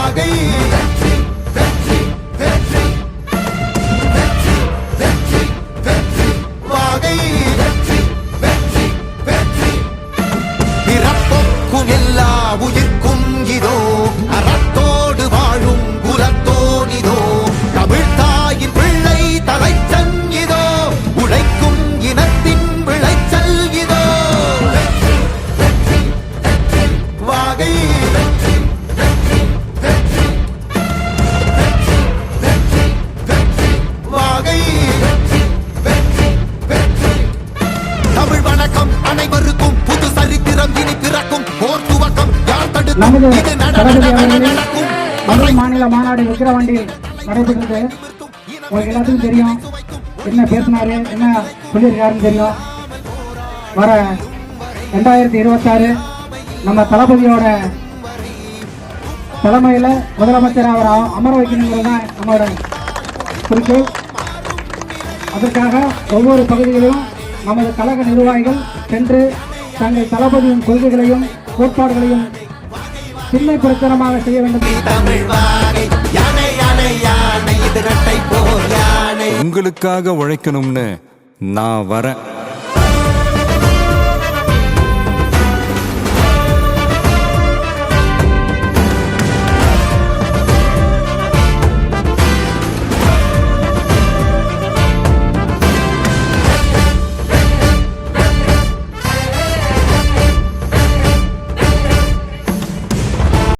வாகை வாகை பிறப்புக்கும் எல்லா உயிர்க்கும் இதோ அறத்தோடு வாழும் குலத்தோனிதோ தமிழ் தாயின் பிள்ளை தலைச்சன் இதோ உழைக்கும் இனத்தின் விளைச்சல் இதோ வாகை வாகை தமிழ் வணக்கம் அனைவருக்கும் புது சரித்திரம் இனி பிறக்கும் போர் துவக்கம் யார் தடுக்கும் இது நடக்கும் மதுரை மாநில மாநாடு விக்கிரவாண்டியில் நடைபெற்றது. உங்களுக்கு எல்லாத்துக்கும் தெரியும் என்ன பேசினாரு, என்ன சொல்லியிருக்காருன்னு தெரியும். வர 2026 நம்ம தளபதியோட தலைமையில் முதலமைச்சர் அவர் அமர வைக்கணுங்கிறது தான் நம்மளோட குறிக்கோள். அதற்காக ஒவ்வொரு பகுதிகளிலும் நமது கழக நிர்வாகிகள் சென்று தங்கள் தளபதியின் கொள்கைகளையும் கோட்பாடுகளையும் சின்ன பிரச்சாரமாக செய்ய வேண்டும். உங்களுக்காக உழைக்கணும்னு நான் வரேன்.